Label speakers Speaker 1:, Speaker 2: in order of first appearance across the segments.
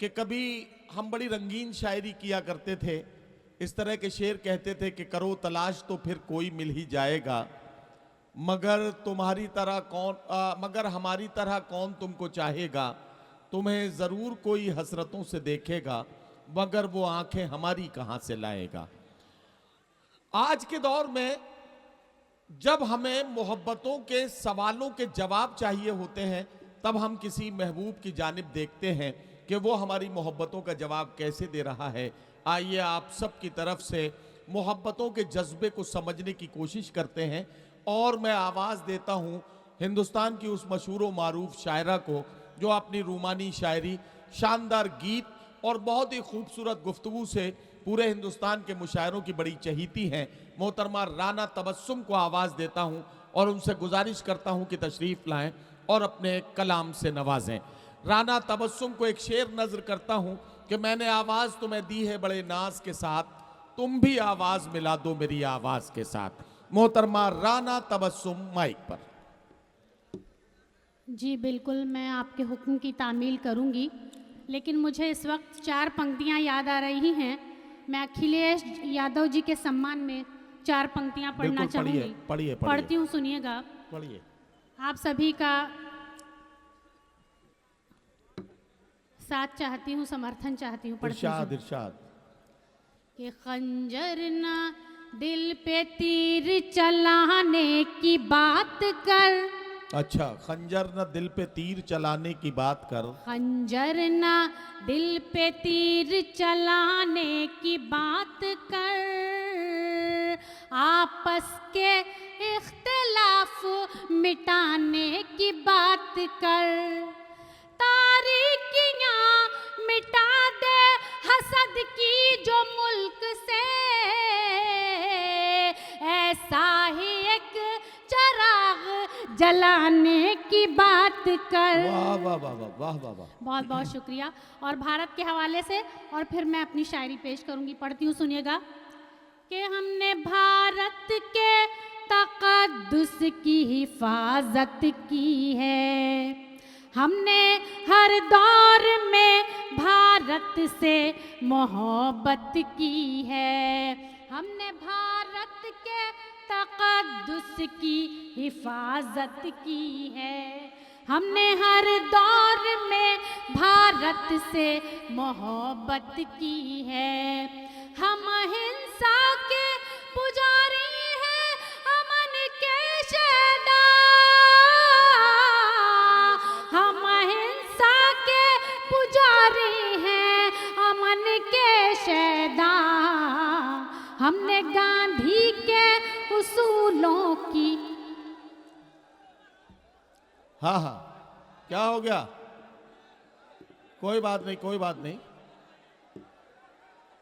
Speaker 1: कि कभी हम बड़ी रंगीन शायरी किया करते थे, इस तरह के शेर कहते थे कि करो तलाश तो फिर कोई मिल ही जाएगा, मगर तुम्हारी तरह मगर हमारी तरह कौन तुमको चाहेगा, तुम्हें ज़रूर कोई हसरतों से देखेगा, मगर वो आंखें हमारी कहाँ से लाएगा। आज के दौर में जब हमें मोहब्बतों के सवालों के जवाब चाहिए होते हैं, तब हम किसी महबूब की जानिब देखते हैं कि वो हमारी मोहब्बतों का जवाब कैसे दे रहा है। आइए आप सब की तरफ से मोहब्बतों के जज्बे को समझने की कोशिश करते हैं, और मैं आवाज़ देता हूँ हिंदुस्तान की उस मशहूर व मारूफ शायरा को जो अपनी रूमानी शायरी, शानदार गीत और बहुत ही खूबसूरत गुफ्तगू से पूरे हिंदुस्तान के मुशायरों की बड़ी चहीती हैं। मोहतरमा राना तबस्सुम को आवाज़ देता हूँ और उनसे गुजारिश करता हूँ कि तशरीफ़ लाएं और अपने कलाम से नवाजें। राना तबस्सुम को एक शेर नज़र करता हूँ कि मैंने आवाज़ तुम्हें दी है बड़े नाज के साथ, तुम भी आवाज़ मिला दो मेरी आवाज़ के साथ। मोहतरमा राना तबस्सुम माइक पर।
Speaker 2: जी बिल्कुल, मैं आपके हुक्म की तामील करूंगी, लेकिन मुझे इस वक्त 4 पंक्तियां याद आ रही हैं। मैं अखिलेश यादव जी के सम्मान में 4 पंक्तियां पढ़ना चाहूंगी। पढ़ती हूँ, सुनिएगा।
Speaker 1: पढ़िए।
Speaker 2: आप सभी का साथ चाहती हूँ, समर्थन चाहती हूँ।
Speaker 1: इरशाद इरशाद।
Speaker 2: कि खंजर ना दिल पे तीर चलाने की बात कर।
Speaker 1: अच्छा, खंजर न दिल पे तीर चलाने की बात कर।
Speaker 2: खंजर ना दिल पे तीर चलाने की बात कर, आपस के इख्तिलाफ मिटाने की बात कर, तारीकियां मिटा दे हसद की जो मुल्क से, ऐसा ही एक चराग जलाने की बात कर।
Speaker 1: वाह वाह वाह वाह वाह वाह वाह।
Speaker 2: बहुत बहुत शुक्रिया। और भारत के हवाले से और फिर मैं अपनी शायरी पेश करूंगी। पढ़ती हूँ, सुनिएगा। कि हमने भारत के तक़द्दुस की हिफाजत की है, हमने हर दौर में भारत से मोहब्बत की है, हमने भारत के तक़द्दुस की हिफाजत की है, हमने हर दौर में भारत से मोहब्बत की है। हम अहिंसा के पुजारी हैं, अमन के शहदा, हम अहिंसा के पुजारी हैं, अमन के शहदा, हमने गांधी के उसूलों की।
Speaker 1: हाँ हाँ, क्या हो गया? कोई बात नहीं, कोई बात नहीं।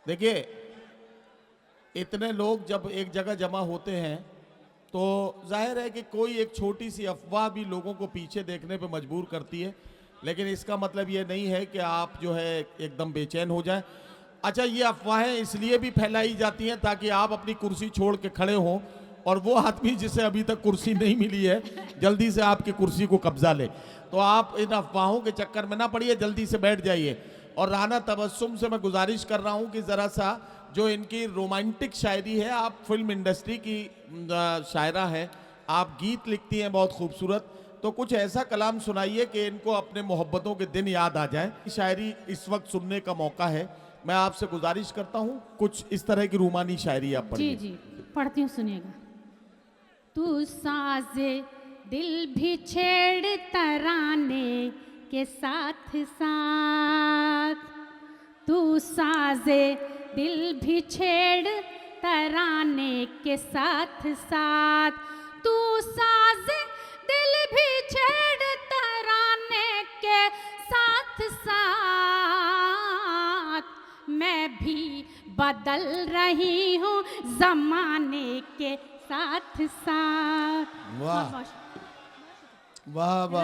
Speaker 1: देखिए, इतने लोग जब एक जगह जमा होते हैं तो जाहिर है कि कोई एक छोटी सी अफवाह भी लोगों को पीछे देखने पे मजबूर करती है, लेकिन इसका मतलब ये नहीं है कि आप जो है एकदम बेचैन हो जाएं। अच्छा, ये अफवाहें इसलिए भी फैलाई जाती हैं ताकि आप अपनी कुर्सी छोड़ के खड़े हों और वो आदमी जिसे अभी तक कुर्सी नहीं मिली है जल्दी से आपकी कुर्सी को कब्जा ले। तो आप इन अफवाहों के चक्कर में ना पड़िए, जल्दी से बैठ जाइए। और राना तबस्सुम से मैं गुजारिश कर रहा हूँ कि ज़रा सा जो इनकी रोमांटिक शायरी है, आप फिल्म इंडस्ट्री की शायरा हैं, आप गीत लिखती हैं बहुत खूबसूरत, तो कुछ ऐसा कलाम सुनाइए कि इनको अपने मोहब्बतों के दिन याद आ जाएं। शायरी इस वक्त सुनने का मौका है, मैं आपसे गुजारिश करता हूँ कुछ इस तरह की रूमानी शायरी आप पढ़िए।
Speaker 2: जी जी, पढ़ती हूँ, सुनिएगा। तू साज़े दिल भी छेड़ तराने के साथ साथ, तू साज़े दिल भी छेड़ तराने के साथ साथ, तू साज़े दिल भी छेड़ तराने के साथ साथ, मैं भी बदल रही हूँ ज़माने के साथ साथ।
Speaker 1: वाह वाह वाह वाह।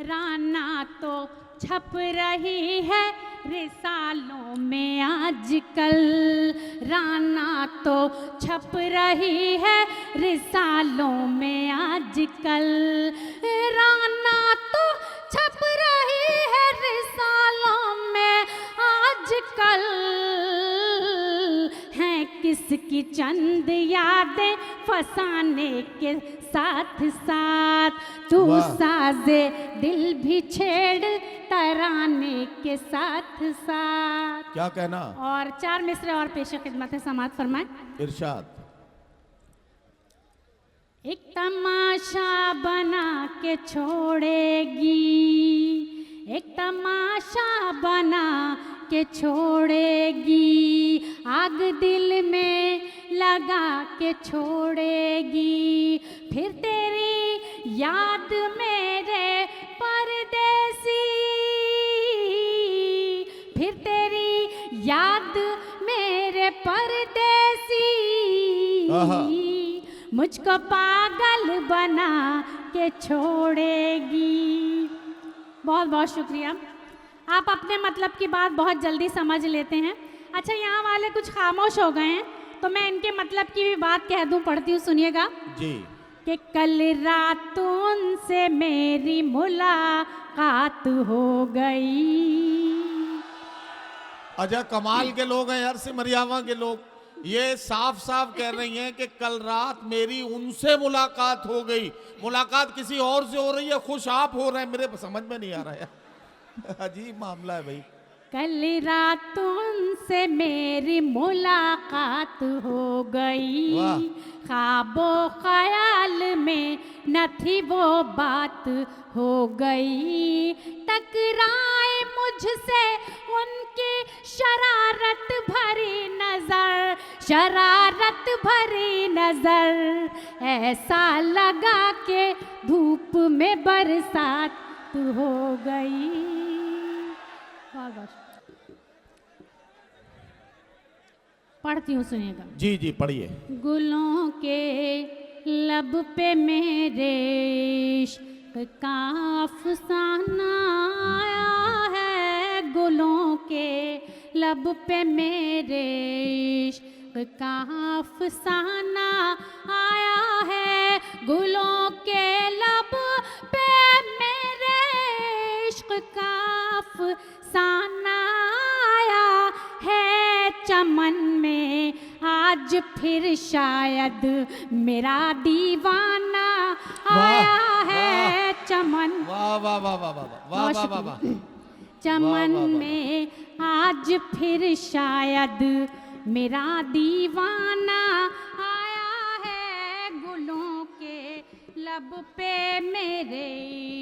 Speaker 2: राना तो छप रही है रिसालों में आजकल, राना तो छप रही है रिसालों में आजकल, राना तो छप रही है रिसालों इसकी चंद यादें फसाने के साथ साथ तू
Speaker 1: वाह।
Speaker 2: साजे दिल भी छेड़ तराने के साथ साथ।
Speaker 1: क्या कहना?
Speaker 2: और 4 मिसरे और पेश खिदमत है, समात फरमाए।
Speaker 1: इरशाद।
Speaker 2: एक तमाशा बना के छोड़ेगी, एक तमाशा बना के छोड़ेगी, आग दिल में लगा के छोड़ेगी, फिर तेरी याद मेरे परदेसी, फिर तेरी याद मेरे परदेसी,
Speaker 1: आहा।
Speaker 2: मुझको पागल बना के छोड़ेगी। बहुत बहुत शुक्रिया, आप अपने मतलब की बात बहुत जल्दी समझ लेते हैं। अच्छा, यहाँ वाले कुछ खामोश हो गए हैं तो मैं इनके मतलब की भी बात कह दूं, पढ़ती हूँ, सुनिएगा।
Speaker 1: जी।
Speaker 2: कि कल रात उनसे मेरी मुलाकात हो गई।
Speaker 1: अच्छा, कमाल के लोग हैं यार सिमरियावा के लोग। ये साफ साफ कह रही हैं कि कल रात मेरी उनसे मुलाकात हो गई। मुलाकात किसी और से हो रही है, खुश आप हो रहे हैं, मेरे समझ में नहीं आ रहा है। अजीब मामला है भाई।
Speaker 2: कल रात उनसे मेरी मुलाकात हो गई,
Speaker 1: वाह।
Speaker 2: ख्वाबो ख्याल में न थी वो बात हो गई, टकराए मुझसे उनकी शरारत भरी नजर, शरारत भरी नजर, ऐसा लगा के धूप में बरसात हो गई। पढ़ती हूँ, सुनिएगा।
Speaker 1: जी जी पढ़िए।
Speaker 2: गुलों के लब पे मेरे इश्क का अफसाना आया है, गुलों के लब पे मेरे इश्क का अफसाना आया है, गुलों के लब पे मेरे इश्क का अफसाना आया है, चमन में आज फिर शायद मेरा दीवाना आया है, चमन।
Speaker 1: वाह वाह वाह वाह वाह वाह वाह वाह वाह।
Speaker 2: चमन में आज फिर शायद मेरा दीवाना आया है, गुलों के लब पे मेरे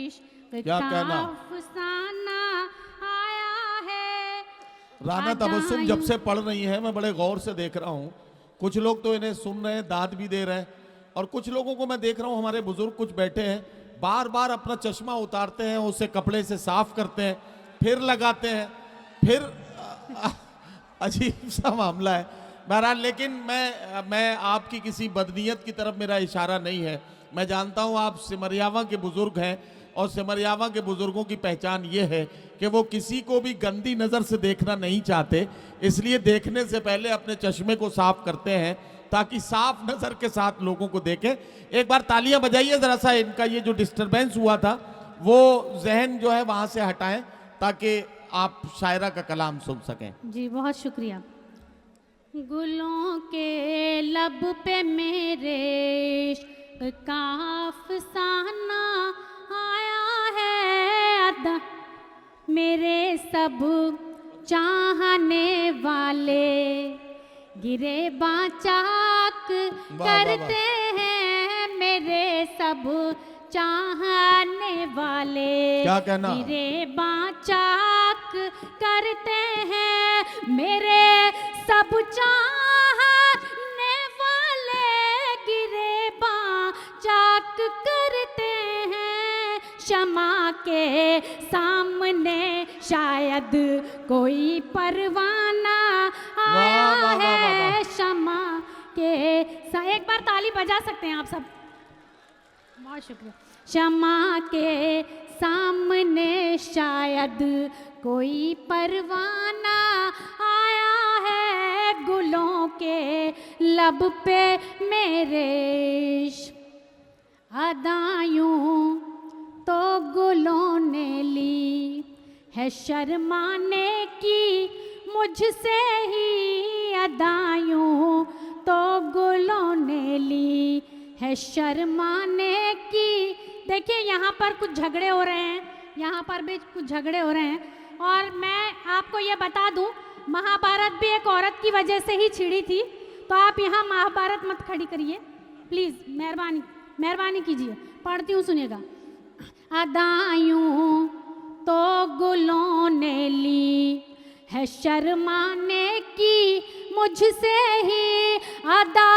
Speaker 2: इश्क
Speaker 1: क्या
Speaker 2: का
Speaker 1: कहना?
Speaker 2: अफसाना आया है।
Speaker 1: राना तबस्सुम जब से पढ़ रही हैं मैं बड़े गौर से देख रहा हूँ। कुछ लोग तो इन्हें सुन रहे हैं, दाद भी दे रहे हैं, और कुछ लोगों को मैं देख रहा हूँ, हमारे बुजुर्ग कुछ बैठे हैं, बार बार अपना चश्मा उतारते हैं, उसे कपड़े से साफ करते हैं, फिर लगाते हैं, फिर अजीब सा मामला है। बहरहाल, लेकिन मैं आपकी किसी बदनीयत की तरफ मेरा इशारा नहीं है। मैं जानता हूँ आप सिमरियावा के बुजुर्ग हैं, और सिमरियावा के बुजुर्गों की पहचान ये है कि वो किसी को भी गंदी नज़र से देखना नहीं चाहते, इसलिए देखने से पहले अपने चश्मे को साफ करते हैं ताकि साफ नज़र के साथ लोगों को देखें। एक बार तालियां बजाइए ज़रा सा, इनका ये जो डिस्टरबेंस हुआ था वो जहन जो है वहाँ से हटाएं ताकि आप शायरा का कलाम सुन सकें।
Speaker 2: जी बहुत शुक्रिया। गुलों के लब पे मेरे इश्क का अफसाना आया है, अदा मेरे सब चाहने वाले गिरे बाचाक करते हैं, मेरे सब चाहने वाले
Speaker 1: क्या कहना?
Speaker 2: गिरे बाचाक करते हैं, मेरे सब चाहने वाले गिरे बाचाक करते हैं, शमा के सामने शायद कोई परवाना आया है, शमा के एक बार ताली बजा सकते हैं आप सब, बहुत शुक्रिया। शमा के सामने शायद कोई परवाना आया है, गुलों के लब पे मेरे इश्क अदायूं तो गुलों ने ली है शर्माने की मुझसे ही अदायूं तो गुलों ने ली है शर्माने की। देखिए यहाँ पर कुछ झगड़े हो रहे हैं, यहाँ पर भी कुछ झगड़े हो रहे हैं। और मैं आपको ये बता दूं, महाभारत भी एक औरत की वजह से ही छिड़ी थी, तो आप यहाँ महाभारत मत खड़ी करिए प्लीज़, मेहरबानी मेहरबानी कीजिए। पढ़ती हूँ, सुनिएगा। अदायूं तो गुलों ने ली है शर्माने की मुझसे ही, अदा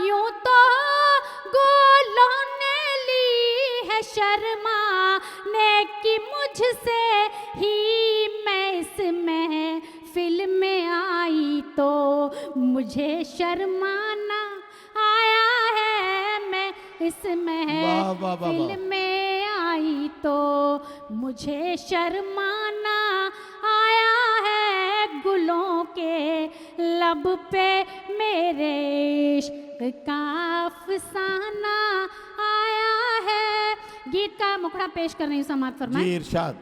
Speaker 2: यूं तो गुलों ने ली है शर्माने की मुझसे ही। मैं इस महफिल में आई तो मुझे शर्माना आया है, मैं इस
Speaker 1: वाह, वाह, वाह,
Speaker 2: महफिल
Speaker 1: वाह।
Speaker 2: में आई तो मुझे शर्माना आया है। गुलों के लब पे मेरे इश्क का अफसाना आया है। गीत का मुखड़ा पेश कर रही हूँ, समाप्त फरमाएं।
Speaker 1: जी इरशाद।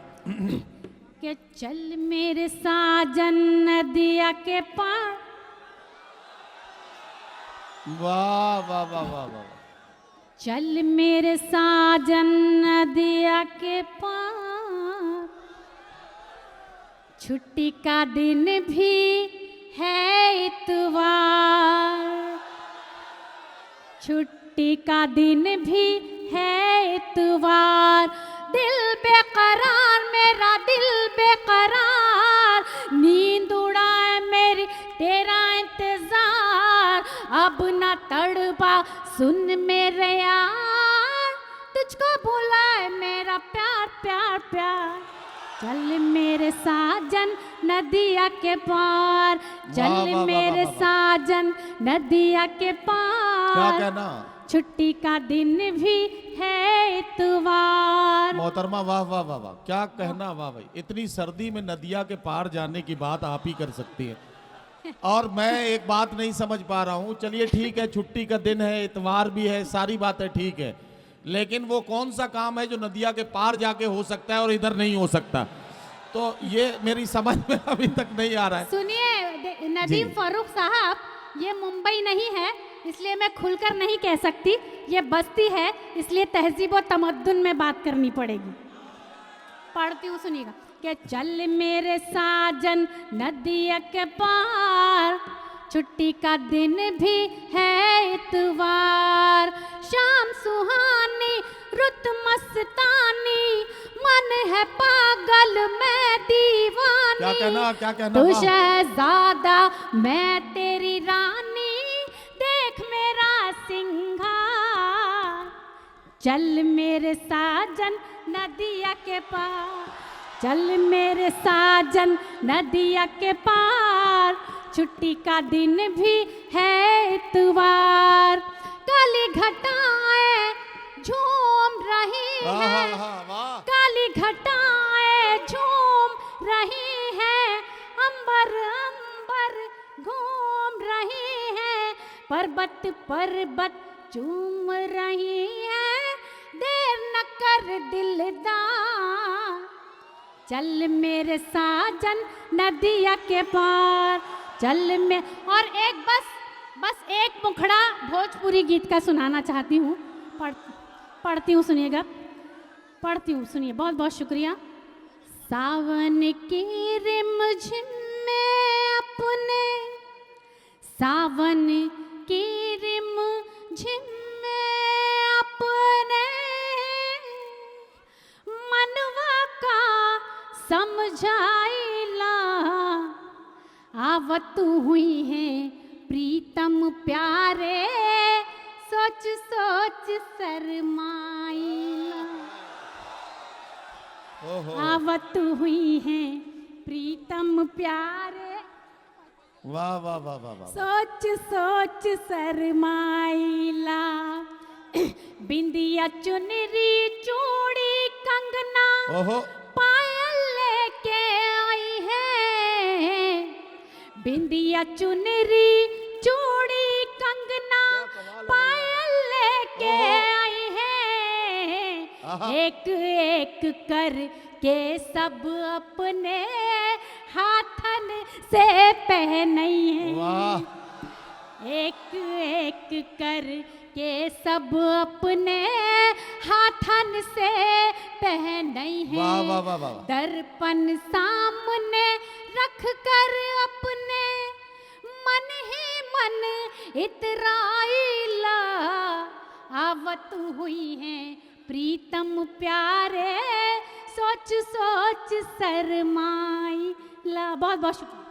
Speaker 2: कि चल मेरे साजन नदिया के पार।
Speaker 1: वाह वाह वाह वाह वाह।
Speaker 2: चल मेरे साजन नदिया के पार, छुट्टी का दिन भी है इतवार, छुट्टी का दिन भी है इतवार। दिल बेकरार मेरा दिल बेकरार, नींद उड़ाए मेरी तेरा इंतजार। अब न तड़पा सुन मेरे यार, तुझको भुलाए मेरा प्यार प्यार प्यार। चल मेरे साजन नदिया के पार,
Speaker 1: वाह,
Speaker 2: चल
Speaker 1: वाह, वाह,
Speaker 2: मेरे
Speaker 1: वाह, वाह।
Speaker 2: साजन नदिया के
Speaker 1: क्या
Speaker 2: पार।
Speaker 1: कहना
Speaker 2: छुट्टी का दिन भी है इतवार।
Speaker 1: मोहतरमा, वाह वाह वाह वाह, क्या कहना। वाह भाई, इतनी सर्दी में नदिया के पार जाने की बात आप ही कर सकती है। और मैं एक बात नहीं समझ पा रहा हूँ, चलिए ठीक है, छुट्टी का दिन है, इतवार भी है, सारी बातें ठीक है, लेकिन वो कौन सा काम है जो नदिया के पार जाके हो सकता है और इधर नहीं हो सकता? तो ये मेरी समझ में अभी तक नहीं आ रहा है।
Speaker 2: सुनिए नदीम
Speaker 1: जी।
Speaker 2: फारूक साहब, ये मुंबई नहीं है, इसलिए मैं खुलकर नहीं कह सकती। ये बस्ती है, इसलिए तहजीब और तमद्दुन में बात करनी पड़ेगी। पढ़ती हूँ, सुनिएगा। कि चल मेरे साजन नदिया के पार, छुट्टी का दिन भी है इतवार। शाम सुहानी रुत मस्तानी, मन है पागल मैं दीवानी।
Speaker 1: क्या कहना, क्या कहना।
Speaker 2: तू
Speaker 1: वाह।
Speaker 2: शहजादा मैं तेरी रानी, देख मेरा सिंगार। चल मेरे साजन नदिया के पार, चल मेरे साजन नदिया के पार। छुट्टी का दिन भी है इतवार। काली घटाएं झूम रही
Speaker 1: वाह
Speaker 2: हैं,
Speaker 1: वाह वाह।
Speaker 2: काली घटाएं झूम रही हैं, अंबर अंबर घूम रही हैं, पर्वत पर्वत चूम रही हैं, देर न कर दिलदार। चल मेरे साजन नदिया के पार, चल में। और एक बस एक मुखड़ा भोजपुरी गीत का सुनाना चाहती हूँ। पढ़ती हूँ, सुनिएगा। पढ़ती हूँ, सुनिए। बहुत बहुत शुक्रिया। सावन की रिमझिम में अपने, सावन की रिमझिम में अपने, मनवा का समझाइला। आवत हुई है प्रीतम प्यारे, सोच सोच शरमाइला।
Speaker 1: ओहो।
Speaker 2: आवत हुई है प्रीतम प्यारे,
Speaker 1: वाह वाह वाह वाह वाह।
Speaker 2: सोच सोच शरमाइला। बिंदिया चुनरी चूड़ी कंगना,
Speaker 1: ओहो।
Speaker 2: पायल लेके आई है। बिंदिया चुनरी चूड़ी कंगना, पायल लेके आई
Speaker 1: आहा।
Speaker 2: है। एक एक कर के सब अपने हाथन से पहनी है।
Speaker 1: वाह।
Speaker 2: एक एक कर के सब अपने हाथन से पहने
Speaker 1: वाह
Speaker 2: हैं।
Speaker 1: वाह वाह वाह।
Speaker 2: दर्पण सामने रख कर अपने मन ही मन इतराइला, आवत हुई है प्रीतम प्यारे, सोच सोच शरमाइला। बहुत बहुत शुक्रिया।